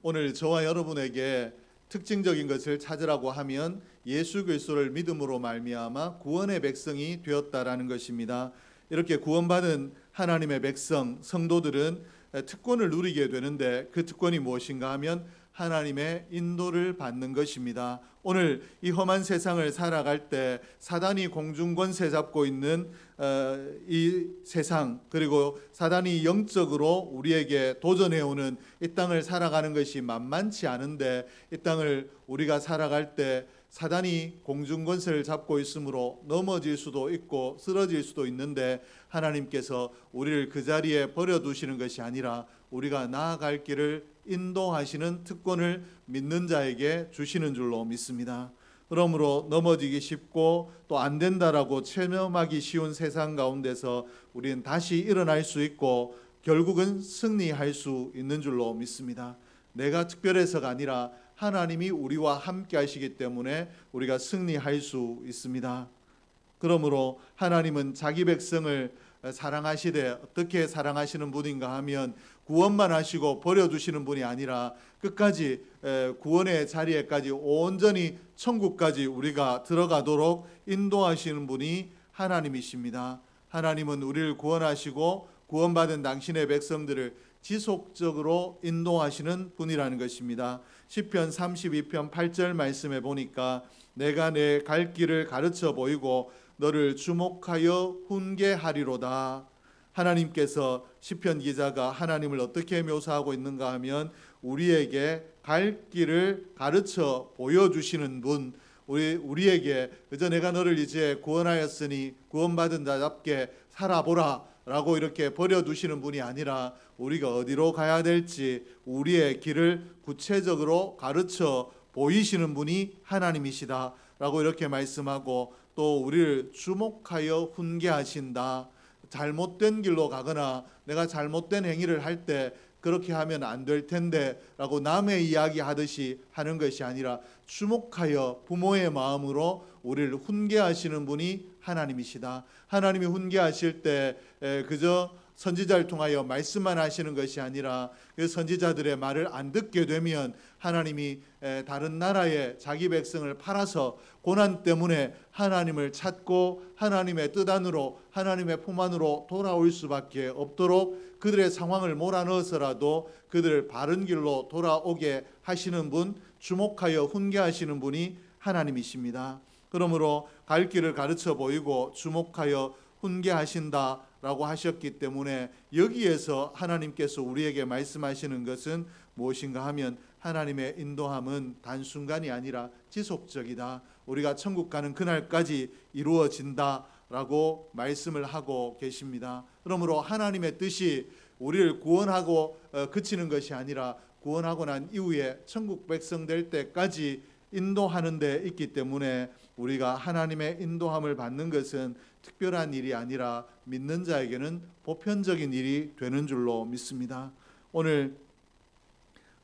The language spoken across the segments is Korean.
오늘 저와 여러분에게 특징적인 것을 찾으라고 하면 예수 그리스도를 믿음으로 말미암아 구원의 백성이 되었다라는 것입니다. 이렇게 구원받은 하나님의 백성, 성도들은 특권을 누리게 되는데 그 특권이 무엇인가 하면 하나님의 인도를 받는 것입니다. 오늘 이 험한 세상을 살아갈 때 사단이 공중 권세 잡고 있는 이 세상, 그리고 사단이 영적으로 우리에게 도전해오는 이 땅을 살아가는 것이 만만치 않은데, 이 땅을 우리가 살아갈 때 사단이 공중 권세를 잡고 있으므로 넘어질 수도 있고 쓰러질 수도 있는데, 하나님께서 우리를 그 자리에 버려두시는 것이 아니라 우리가 나아갈 길을 인도하시는 특권을 믿는 자에게 주시는 줄로 믿습니다. 그러므로 넘어지기 쉽고 또 안 된다라고 체념하기 쉬운 세상 가운데서 우리는 다시 일어날 수 있고 결국은 승리할 수 있는 줄로 믿습니다. 내가 특별해서가 아니라 하나님이 우리와 함께 하시기 때문에 우리가 승리할 수 있습니다. 그러므로 하나님은 자기 백성을 사랑하시되 어떻게 사랑하시는 분인가 하면 구원만 하시고 버려두시는 분이 아니라 끝까지 구원의 자리에까지 온전히 천국까지 우리가 들어가도록 인도하시는 분이 하나님이십니다. 하나님은 우리를 구원하시고 구원받은 당신의 백성들을 지속적으로 인도하시는 분이라는 것입니다. 시편 32편 8절 말씀에 보니까 내가 내 갈 길을 가르쳐 보이고 너를 주목하여 훈계하리로다. 하나님께서 시편 기자가 하나님을 어떻게 묘사하고 있는가 하면 우리에게 갈 길을 가르쳐 보여주시는 분, 우리에게 그저 내가 너를 이제 구원하였으니 구원받은 자답게 살아보라 라고 이렇게 버려두시는 분이 아니라 우리가 어디로 가야 될지 우리의 길을 구체적으로 가르쳐 보이시는 분이 하나님이시다 라고 이렇게 말씀하고, 또 우리를 주목하여 훈계하신다. 잘못된 길로 가거나 내가 잘못된 행위를 할 때 그렇게 하면 안 될 텐데 라고 남의 이야기 하듯이 하는 것이 아니라 주목하여 부모의 마음으로 우리를 훈계하시는 분이 하나님이시다. 하나님이 훈계하실 때 그저 선지자를 통하여 말씀만 하시는 것이 아니라 그 선지자들의 말을 안 듣게 되면 하나님이 다른 나라에 자기 백성을 팔아서 고난 때문에 하나님을 찾고 하나님의 뜻 안으로 하나님의 품 안으로 돌아올 수밖에 없도록 그들의 상황을 몰아넣어서라도 그들을 바른 길로 돌아오게 하시는 분, 주목하여 훈계하시는 분이 하나님이십니다. 그러므로 갈 길을 가르쳐 보이고 주목하여 훈계하신다라고 하셨기 때문에 여기에서 하나님께서 우리에게 말씀하시는 것은 무엇인가 하면 하나님의 인도함은 단순간이 아니라 지속적이다. 우리가 천국 가는 그날까지 이루어진다라고 말씀을 하고 계십니다. 그러므로 하나님의 뜻이 우리를 구원하고 그치는 것이 아니라 구원하고 난 이후에 천국 백성 될 때까지 인도하는 데 있기 때문에 우리가 하나님의 인도함을 받는 것은 특별한 일이 아니라 믿는 자에게는 보편적인 일이 되는 줄로 믿습니다. 오늘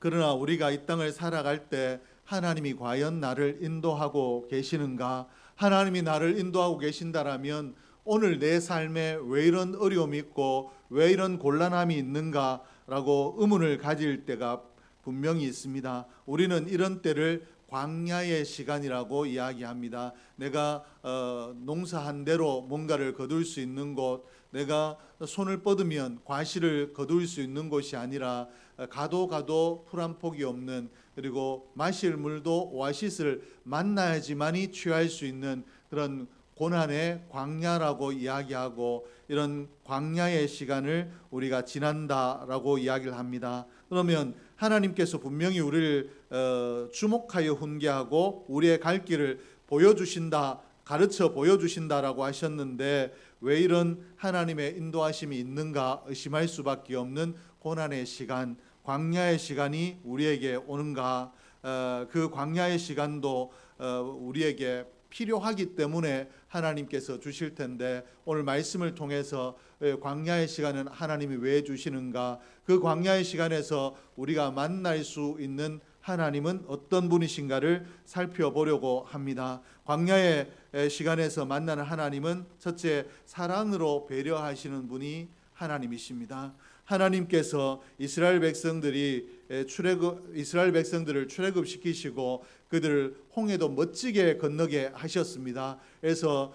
그러나 우리가 이 땅을 살아갈 때 하나님이 과연 나를 인도하고 계시는가? 하나님이 나를 인도하고 계신다라면 오늘 내 삶에 왜 이런 어려움이 있고 왜 이런 곤란함이 있는가라고 의문을 가질 때가 분명히 있습니다. 우리는 이런 때를 광야의 시간이라고 이야기합니다. 내가 농사한 대로 뭔가를 거둘 수 있는 곳, 내가 손을 뻗으면 과실을 거둘 수 있는 곳이 아니라 가도 풀 한 폭이 없는, 그리고 마실 물도 오아시스를 만나야지만이 취할 수 있는 그런 고난의 광야라고 이야기하고, 이런 광야의 시간을 우리가 지난다라고 이야기를 합니다. 그러면 하나님께서 분명히 우리를 주목하여 훈계하고 우리의 갈 길을 보여주신다, 가르쳐 보여주신다라고 하셨는데 왜 이런 하나님의 인도하심이 있는가 의심할 수밖에 없는 고난의 시간, 광야의 시간이 우리에게 오는가? 그 광야의 시간도 우리에게 필요하기 때문에 하나님께서 주실 텐데, 오늘 말씀을 통해서 광야의 시간은 하나님이 왜 주시는가, 그 광야의 시간에서 우리가 만날 수 있는 하나님은 어떤 분이신가를 살펴보려고 합니다. 광야의 시간에서 만나는 하나님은 첫째, 사랑으로 배려하시는 분이 하나님이십니다. 하나님께서 이스라엘 백성들이 출애굽 이스라엘 백성들을 출애굽시키시고 그들을 홍해도 멋지게 건너게 하셨습니다. 그래서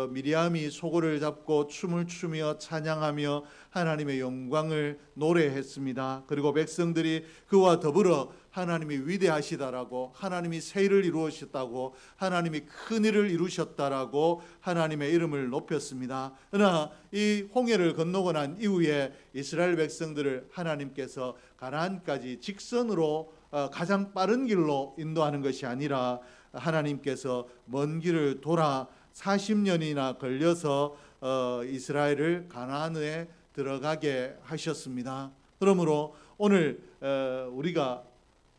미리암이 소고를 잡고 춤을 추며 찬양하며 하나님의 영광을 노래했습니다. 그리고 백성들이 그와 더불어 하나님이 위대하시다라고, 하나님이 새 일을 이루셨다고, 하나님이 큰 일을 이루셨다라고 하나님의 이름을 높였습니다. 그러나 이 홍해를 건너고 난 이후에 이스라엘 백성들을 하나님께서 가나안까지 직선으로 가장 빠른 길로 인도하는 것이 아니라 하나님께서 먼 길을 돌아 40년이나 걸려서 이스라엘을 가나안에 들어가게 하셨습니다. 그러므로 오늘 우리가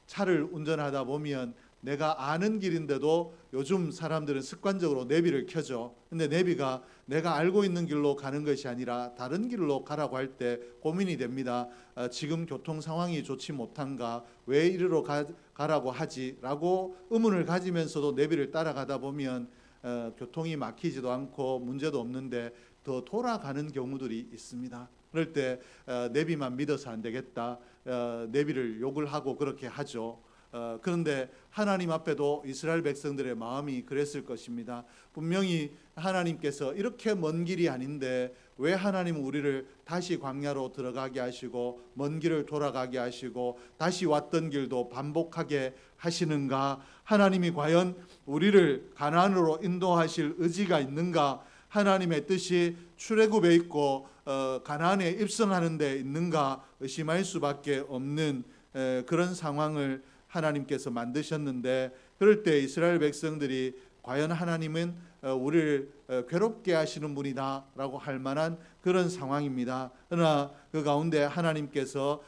차를 운전하다 보면 내가 아는 길인데도 요즘 사람들은 습관적으로 내비를 켜죠. 근데 내비가 내가 알고 있는 길로 가는 것이 아니라 다른 길로 가라고 할 때 고민이 됩니다. 지금 교통 상황이 좋지 못한가? 왜 이리로 가라고 하지? 라고 의문을 가지면서도 내비를 따라가다 보면 교통이 막히지도 않고 문제도 없는데 더 돌아가는 경우들이 있습니다. 그럴 때 내비만 믿어서 안 되겠다, 내비를 욕을 하고 그렇게 하죠. 그런데 하나님 앞에도 이스라엘 백성들의 마음이 그랬을 것입니다. 분명히 하나님께서 이렇게 먼 길이 아닌데 왜 하나님은 우리를 다시 광야로 들어가게 하시고 먼 길을 돌아가게 하시고 다시 왔던 길도 반복하게 하시는가? 하나님이 과연 우리를 가나안으로 인도하실 의지가 있는가? 하나님의 뜻이 출애굽에 있고 가나안에 입성하는 데 있는가 의심할 수밖에 없는 그런 상황을 하나님께서 만드셨는데, 그럴 때 이스라엘 백성들이 과연 하나님은 우리를 괴롭게 하시는 분이다 라고 할 만한 그런 상황입니다. 그러나 그 가운데 하나님께서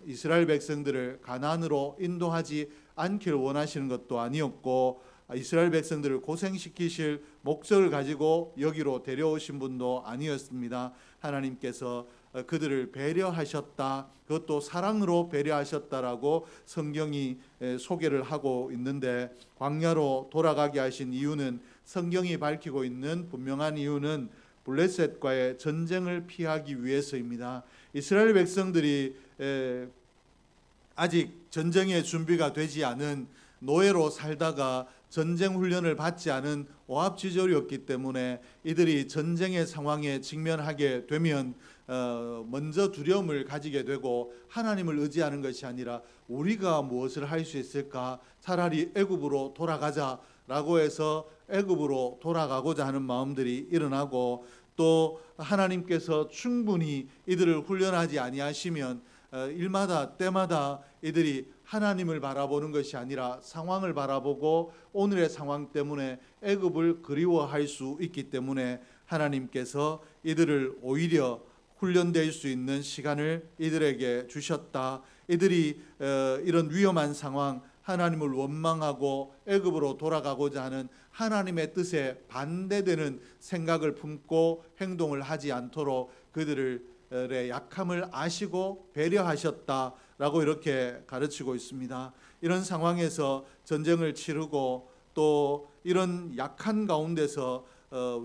이스라엘 백성들을 가나안으로 인도하지 않기를 원하시는 것도 아니었고, 이스라엘 백성들을 고생시키실 목적을 가지고 여기로 데려오신 분도 아니었습니다. 하나님께서 그들을 배려하셨다, 그것도 사랑으로 배려하셨다라고 성경이 소개를 하고 있는데, 광야로 돌아가게 하신 이유는, 성경이 밝히고 있는 분명한 이유는 블레셋과의 전쟁을 피하기 위해서입니다. 이스라엘 백성들이 아직 전쟁의 준비가 되지 않은 노예로 살다가 전쟁 훈련을 받지 않은 오합지졸이었기 때문에 이들이 전쟁의 상황에 직면하게 되면 먼저 두려움을 가지게 되고 하나님을 의지하는 것이 아니라 우리가 무엇을 할 수 있을까? 차라리 애굽으로 돌아가자라고 해서 애굽으로 돌아가고자 하는 마음들이 일어나고, 또 하나님께서 충분히 이들을 훈련하지 아니하시면 일마다 때마다 이들이 하나님을 바라보는 것이 아니라 상황을 바라보고 오늘의 상황 때문에 애굽을 그리워할 수 있기 때문에 하나님께서 이들을 오히려 훈련될 수 있는 시간을 이들에게 주셨다. 이들이 이런 위험한 상황, 하나님을 원망하고 애굽으로 돌아가고자 하는 하나님의 뜻에 반대되는 생각을 품고 행동을 하지 않도록 그들의 약함을 아시고 배려하셨다라고 이렇게 가르치고 있습니다. 이런 상황에서 전쟁을 치르고 또 이런 약한 가운데서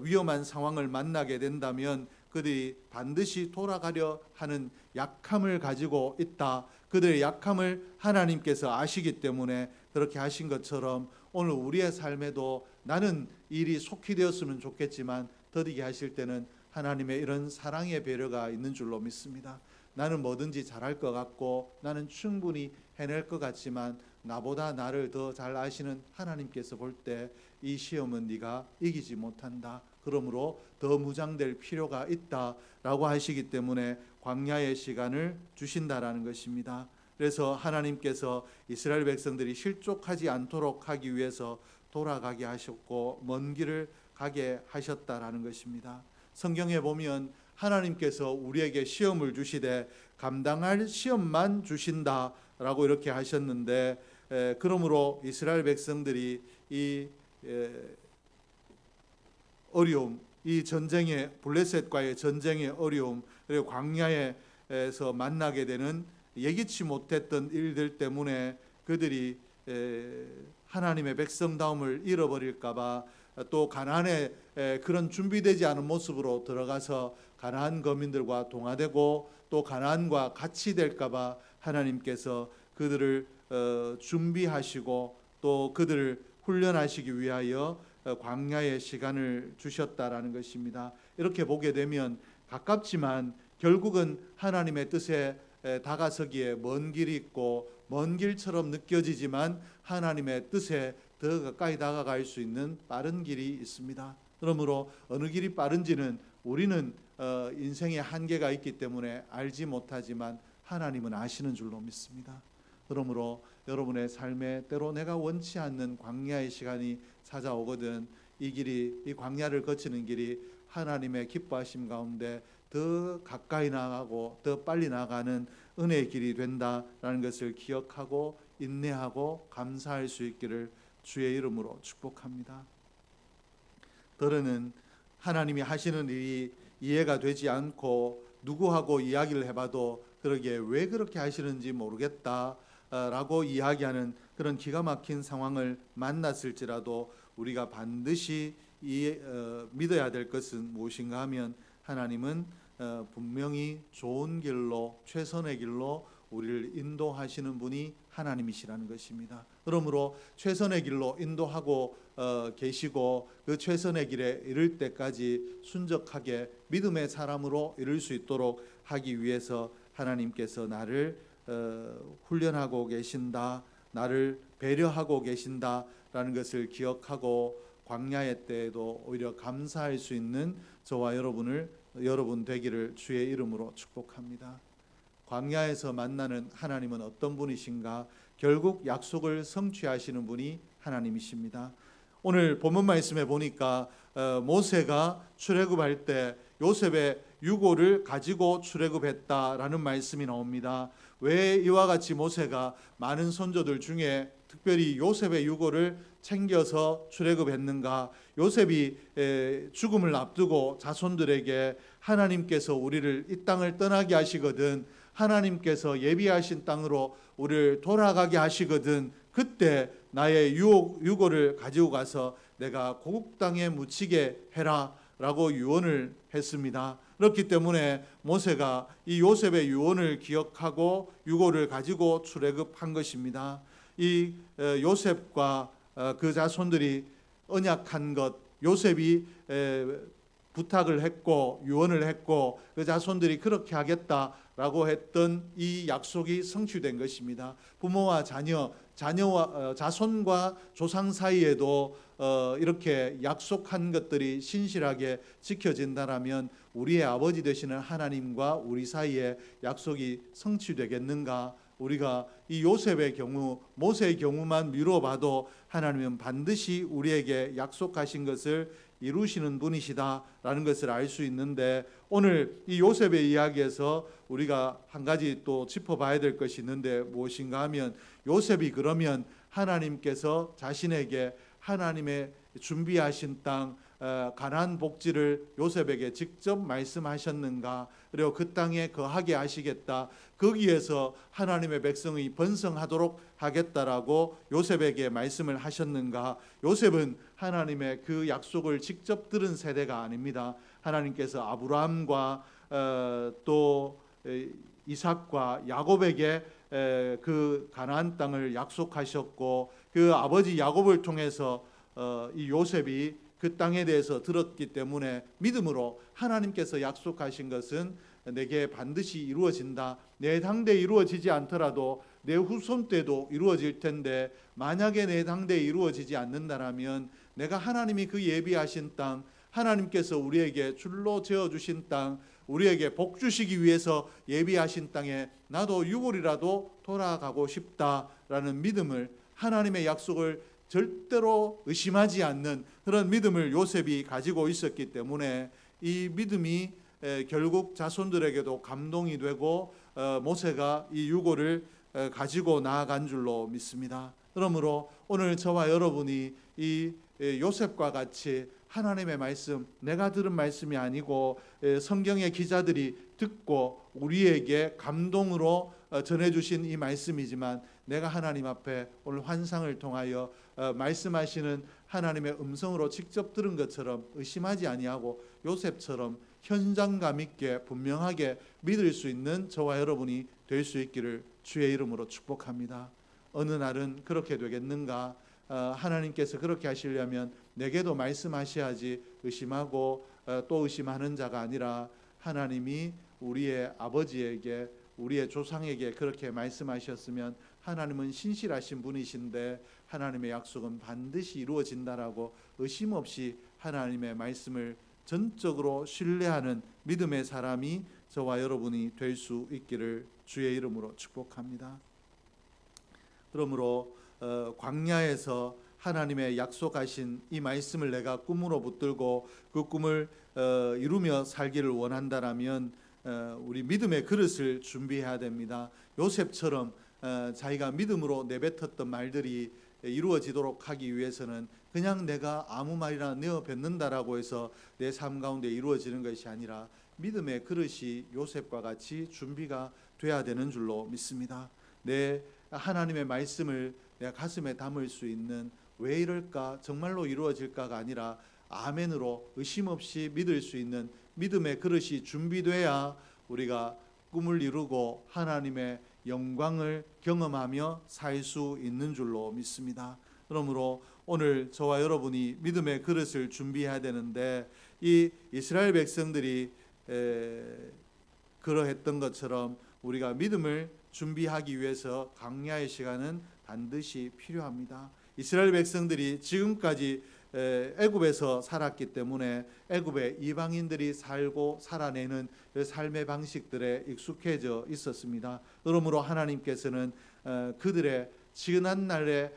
위험한 상황을 만나게 된다면 그들이 반드시 돌아가려 하는 약함을 가지고 있다. 그들의 약함을 하나님께서 아시기 때문에 그렇게 하신 것처럼 오늘 우리의 삶에도 나는 일이 속히 되었으면 좋겠지만 더디게 하실 때는 하나님의 이런 사랑의 배려가 있는 줄로 믿습니다. 나는 뭐든지 잘할 것 같고 나는 충분히 해낼 것 같지만 나보다 나를 더 잘 아시는 하나님께서 볼 때 이 시험은 네가 이기지 못한다. 그러므로 더 무장될 필요가 있다라고 하시기 때문에 광야의 시간을 주신다라는 것입니다. 그래서 하나님께서 이스라엘 백성들이 실족하지 않도록 하기 위해서 돌아가게 하셨고 먼 길을 가게 하셨다라는 것입니다. 성경에 보면 하나님께서 우리에게 시험을 주시되 감당할 시험만 주신다라고 이렇게 하셨는데, 그러므로 이스라엘 백성들이 이 어려움, 이 전쟁의 블레셋과의 전쟁의 어려움, 그리고 광야에서 만나게 되는 예기치 못했던 일들 때문에 그들이 하나님의 백성다움을 잃어버릴까봐, 또 가나안에 그런 준비되지 않은 모습으로 들어가서 가나안 거민들과 동화되고 또 가나안과 같이 될까봐 하나님께서 그들을 준비하시고 또 그들을 훈련하시기 위하여 광야의 시간을 주셨다라는 것입니다. 이렇게 보게 되면 가깝지만 결국은 하나님의 뜻에 다가서기에 먼 길이 있고 먼 길처럼 느껴지지만 하나님의 뜻에 더 가까이 다가갈 수 있는 빠른 길이 있습니다. 그러므로 어느 길이 빠른지는 우리는 인생의 한계가 있기 때문에 알지 못하지만 하나님은 아시는 줄로 믿습니다. 그러므로 여러분의 삶에 때로 내가 원치 않는 광야의 시간이 찾아오거든 이 광야를 거치는 길이 하나님의 기뻐하심 가운데 더 가까이 나가고 더 빨리 나가는 은혜의 길이 된다라는 것을 기억하고 인내하고 감사할 수 있기를 주의 이름으로 축복합니다. 더러는 하나님이 하시는 일이 이해가 되지 않고 누구하고 이야기를 해봐도 그러기에 왜 그렇게 하시는지 모르겠다라고 이야기하는 그런 기가 막힌 상황을 만났을지라도 우리가 반드시 믿어야 될 것은 무엇인가 하면 하나님은 분명히 좋은 길로 최선의 길로 우리를 인도하시는 분이 하나님이시라는 것입니다. 그러므로 최선의 길로 인도하고 계시고 그 최선의 길에 이를 때까지 순적하게 믿음의 사람으로 이룰 수 있도록 하기 위해서 하나님께서 나를 훈련하고 계신다, 나를 배려하고 계신다라는 것을 기억하고 광야의 때에도 오히려 감사할 수 있는 저와 여러분 되기를 주의 이름으로 축복합니다. 광야에서 만나는 하나님은 어떤 분이신가? 결국 약속을 성취하시는 분이 하나님이십니다. 오늘 본문 말씀에 보니까 모세가 출애굽할 때 요셉의 유고를 가지고 출애굽했다라는 말씀이 나옵니다. 왜 이와 같이 모세가 많은 선조들 중에 특별히 요셉의 유고를 챙겨서 출애굽했는가? 요셉이 죽음을 앞두고 자손들에게 하나님께서 우리를 이 땅을 떠나게 하시거든, 하나님께서 예비하신 땅으로 우리를 돌아가게 하시거든, 그때 나의 유고를 가지고 가서 내가 고국 땅에 묻히게 해라 라고 유언을 했습니다. 그렇기 때문에 모세가 이 요셉의 유언을 기억하고 유고를 가지고 출애굽한 것입니다. 이 요셉과 그 자손들이 언약한 것, 요셉이 부탁을 했고 유언을 했고 그 자손들이 그렇게 하겠다라고 했던 이 약속이 성취된 것입니다. 부모와 자녀와 자손과 조상 사이에도 이렇게 약속한 것들이 신실하게 지켜진다라면 우리의 아버지 되시는 하나님과 우리 사이에 약속이 성취되겠는가? 우리가 이 요셉의 경우, 모세의 경우만 미뤄봐도 하나님은 반드시 우리에게 약속하신 것을 이루시는 분이시다라는 것을 알 수 있는데, 오늘 이 요셉의 이야기에서 우리가 한 가지 또 짚어봐야 될 것이 있는데 무엇인가 하면, 요셉이 그러면 하나님께서 자신에게 하나님의 준비하신 땅 가나안 복지를 요셉에게 직접 말씀하셨는가? 그리고 그 땅에 거하게 하시겠다, 거기에서 하나님의 백성이 번성하도록 하겠다라고 요셉에게 말씀을 하셨는가? 요셉은 하나님의 그 약속을 직접 들은 세대가 아닙니다. 하나님께서 아브라함과 또 이삭과 야곱에게 그 가나안 땅을 약속하셨고, 그 아버지 야곱을 통해서 이 요셉이 그 땅에 대해서 들었기 때문에 믿음으로 하나님께서 약속하신 것은 내게 반드시 이루어진다, 내 당대에 이루어지지 않더라도 내 후손 때도 이루어질 텐데, 만약에 내 당대에 이루어지지 않는다라면 내가 하나님이 그 예비하신 땅, 하나님께서 우리에게 줄로 지어주신 땅, 우리에게 복 주시기 위해서 예비하신 땅에 나도 유골이라도 돌아가고 싶다라는 믿음을, 하나님의 약속을 절대로 의심하지 않는 그런 믿음을 요셉이 가지고 있었기 때문에 이 믿음이 결국 자손들에게도 감동이 되고 모세가 이 유고를 가지고 나아간 줄로 믿습니다. 그러므로 오늘 저와 여러분이 이 요셉과 같이 하나님의 말씀, 내가 들은 말씀이 아니고 성경의 기자들이 듣고 우리에게 감동으로 전해주신 이 말씀이지만, 내가 하나님 앞에 오늘 환상을 통하여 말씀하시는 하나님의 음성으로 직접 들은 것처럼 의심하지 아니하고 요셉처럼 현장감 있게 분명하게 믿을 수 있는 저와 여러분이 될 수 있기를 주의 이름으로 축복합니다. 어느 날은 그렇게 되겠는가? 하나님께서 그렇게 하시려면 내게도 말씀하셔야지 의심하고 또 의심하는 자가 아니라 하나님이 우리의 아버지에게 우리의 조상에게 그렇게 말씀하셨으면 하나님은 신실하신 분이신데 하나님의 약속은 반드시 이루어진다라고 의심 없이 하나님의 말씀을 전적으로 신뢰하는 믿음의 사람이 저와 여러분이 될 수 있기를 주의 이름으로 축복합니다. 그러므로 광야에서 하나님의 약속하신 이 말씀을 내가 꿈으로 붙들고 그 꿈을 이루며 살기를 원한다라면 우리 믿음의 그릇을 준비해야 됩니다. 요셉처럼 자기가 믿음으로 내뱉었던 말들이 이루어지도록 하기 위해서는 그냥 내가 아무 말이나 내어 뱉는다라고 해서 내 삶 가운데 이루어지는 것이 아니라 믿음의 그릇이 요셉과 같이 준비가 돼야 되는 줄로 믿습니다. 내 하나님의 말씀을 내 가슴에 담을 수 있는 왜 이럴까 정말로 이루어질까가 아니라 아멘으로 의심 없이 믿을 수 있는 믿음의 그릇이 준비돼야 우리가 꿈을 이루고 하나님의 영광을 경험하며 살 수 있는 줄로 믿습니다. 그러므로 오늘 저와 여러분이 믿음의 그릇을 준비해야 되는데 이 이스라엘 백성들이 그러했던 것처럼 우리가 믿음을 준비하기 위해서 광야의 시간은 반드시 필요합니다. 이스라엘 백성들이 지금까지 애굽에서 살았기 때문에 애굽의 이방인들이 살고 살아내는 그 삶의 방식들에 익숙해져 있었습니다. 그러므로 하나님께서는 그들의 지난 날에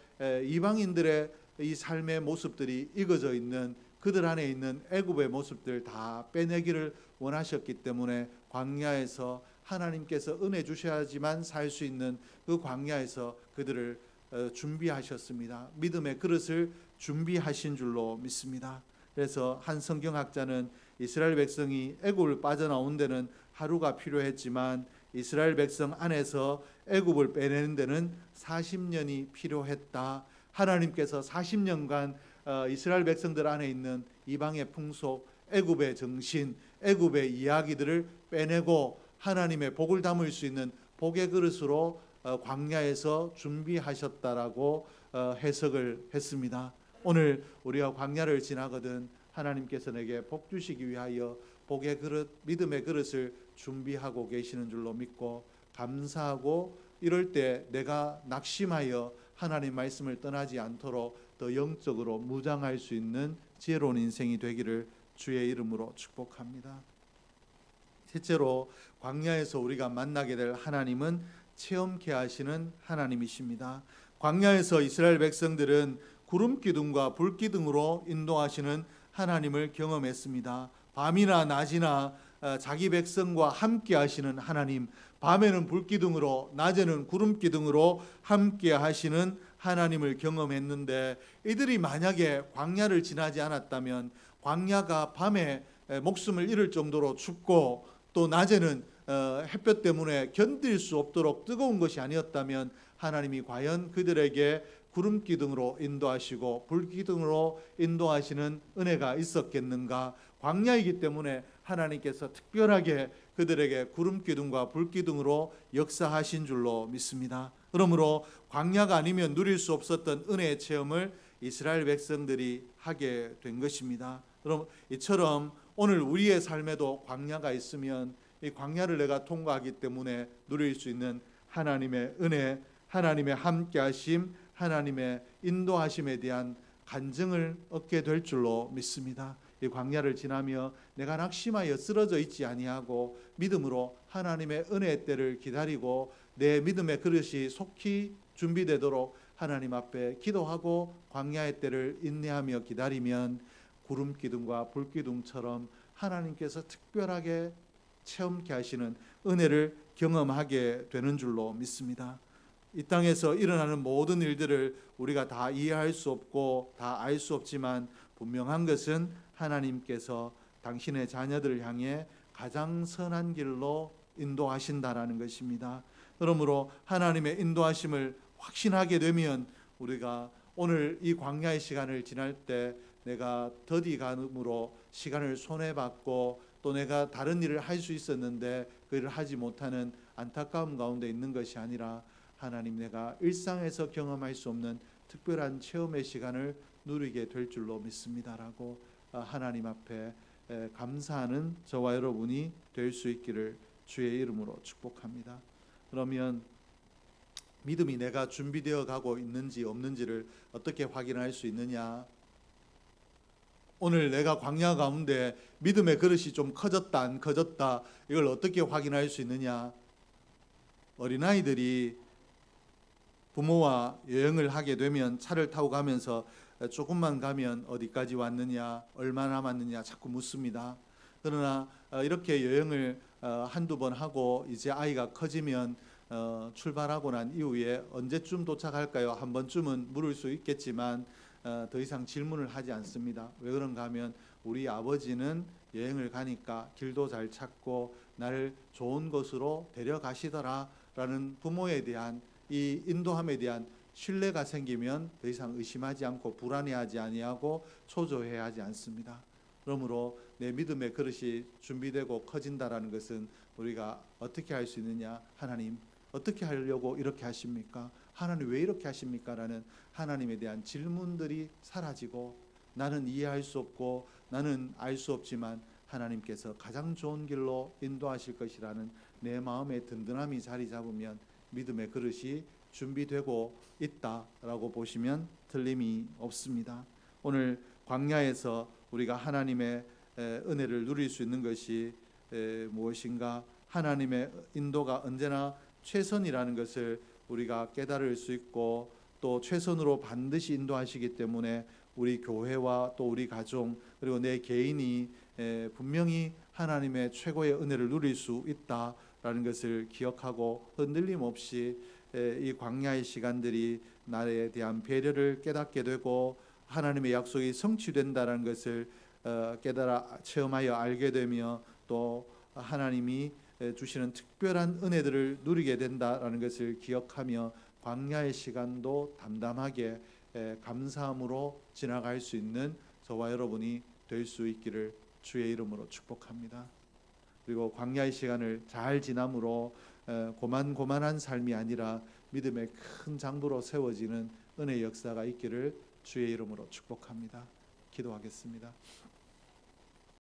이방인들의 이 삶의 모습들이 익어져 있는 그들 안에 있는 애굽의 모습들 다 빼내기를 원하셨기 때문에 광야에서 하나님께서 은혜 주셔야지만 살 수 있는 그 광야에서 그들을 준비하셨습니다. 믿음의 그릇을 준비하신 줄로 믿습니다. 그래서 한 성경학자는 이스라엘 백성이 애굽을 빠져나온 데는 하루가 필요했지만 이스라엘 백성 안에서 애굽을 빼내는 데는 40년이 필요했다. 하나님께서 40년간 이스라엘 백성들 안에 있는 이방의 풍속, 애굽의 정신, 애굽의 이야기들을 빼내고 하나님의 복을 담을 수 있는 복의 그릇으로 광야에서 준비하셨다라고 해석을 했습니다. 오늘 우리가 광야를 지나거든 하나님께서 내게 복 주시기 위하여 복의 그릇, 믿음의 그릇을 준비하고 계시는 줄로 믿고 감사하고 이럴 때 내가 낙심하여 하나님 말씀을 떠나지 않도록 더 영적으로 무장할 수 있는 지혜로운 인생이 되기를 주의 이름으로 축복합니다. 셋째로 광야에서 우리가 만나게 될 하나님은 체험케 하시는 하나님이십니다. 광야에서 이스라엘 백성들은 구름 기둥과 불 기둥으로 인도하시는 하나님을 경험했습니다. 밤이나 낮이나 자기 백성과 함께 하시는 하나님, 밤에는 불 기둥으로 낮에는 구름 기둥으로 함께 하시는 하나님을 경험했는데 이들이 만약에 광야를 지나지 않았다면 광야가 밤에 목숨을 잃을 정도로 춥고 또 낮에는 햇볕 때문에 견딜 수 없도록 뜨거운 것이 아니었다면 하나님이 과연 그들에게 구름 기둥으로 인도하시고 불 기둥으로 인도하시는 은혜가 있었겠는가? 광야이기 때문에 하나님께서 특별하게 그들에게 구름 기둥과 불 기둥으로 역사하신 줄로 믿습니다. 그러므로 광야가 아니면 누릴 수 없었던 은혜의 체험을 이스라엘 백성들이 하게 된 것입니다. 그럼 이처럼 오늘 우리의 삶에도 광야가 있으면 이 광야를 내가 통과하기 때문에 누릴 수 있는 하나님의 은혜, 하나님의 함께하심, 하나님의 인도하심에 대한 간증을 얻게 될 줄로 믿습니다. 이 광야를 지나며 내가 낙심하여 쓰러져 있지 아니하고 믿음으로 하나님의 은혜의 때를 기다리고 내 믿음의 그릇이 속히 준비되도록 하나님 앞에 기도하고 광야의 때를 인내하며 기다리면 구름 기둥과 불 기둥처럼 하나님께서 특별하게 체험케 하시는 은혜를 경험하게 되는 줄로 믿습니다. 이 땅에서 일어나는 모든 일들을 우리가 다 이해할 수 없고 다 알 수 없지만 분명한 것은 하나님께서 당신의 자녀들을 향해 가장 선한 길로 인도하신다라는 것입니다. 그러므로 하나님의 인도하심을 확신하게 되면 우리가 오늘 이 광야의 시간을 지날 때 내가 더디감으로 시간을 손해받고 또 내가 다른 일을 할 수 있었는데 그 일을 하지 못하는 안타까움 가운데 있는 것이 아니라 하나님, 내가 일상에서 경험할 수 없는 특별한 체험의 시간을 누리게 될 줄로 믿습니다라고 하나님 앞에 감사하는 저와 여러분이 될 수 있기를 주의 이름으로 축복합니다. 그러면 믿음이 내가 준비되어 가고 있는지 없는지를 어떻게 확인할 수 있느냐? 오늘 내가 광야 가운데 믿음의 그릇이 좀 커졌다 안 커졌다, 이걸 어떻게 확인할 수 있느냐? 어린아이들이 부모와 여행을 하게 되면 차를 타고 가면서 조금만 가면 어디까지 왔느냐, 얼마 남았느냐 자꾸 묻습니다. 그러나 이렇게 여행을 한두 번 하고 이제 아이가 커지면 출발하고 난 이후에 언제쯤 도착할까요? 한 번쯤은 물을 수 있겠지만 더 이상 질문을 하지 않습니다. 왜 그런가 하면 우리 아버지는 여행을 가니까 길도 잘 찾고 나를 좋은 곳으로 데려가시더라 라는 부모에 대한 이 인도함에 대한 신뢰가 생기면 더 이상 의심하지 않고 불안해하지 아니하고 초조해하지 않습니다. 그러므로 내 믿음의 그릇이 준비되고 커진다라는 것은 우리가 어떻게 할 수 있느냐? 하나님, 어떻게 하려고 이렇게 하십니까? 하나님 왜 이렇게 하십니까? 라는 하나님에 대한 질문들이 사라지고, 나는 이해할 수 없고 나는 알 수 없지만 하나님께서 가장 좋은 길로 인도하실 것이라는 내 마음의 든든함이 자리 잡으면 믿음의 그릇이 준비되고 있다라고 보시면 틀림이 없습니다. 오늘 광야에서 우리가 하나님의 은혜를 누릴 수 있는 것이 무엇인가? 하나님의 인도가 언제나 최선이라는 것을 우리가 깨달을 수 있고, 또 최선으로 반드시 인도하시기 때문에 우리 교회와 또 우리 가정 그리고 내 개인이 분명히 하나님의 최고의 은혜를 누릴 수 있다라는 것을 기억하고 흔들림 없이 이 광야의 시간들이 나에 대한 배려를 깨닫게 되고 하나님의 약속이 성취된다는 것을 깨달아 체험하여 알게 되며, 또 하나님이 주시는 특별한 은혜들을 누리게 된다라는 것을 기억하며 광야의 시간도 담담하게 감사함으로 지나갈 수 있는 저와 여러분이 될 수 있기를 주의 이름으로 축복합니다. 그리고 광야의 시간을 잘 지남으로 고만고만한 삶이 아니라 믿음의 큰 장부로 세워지는 은혜의 역사가 있기를 주의 이름으로 축복합니다. 기도하겠습니다.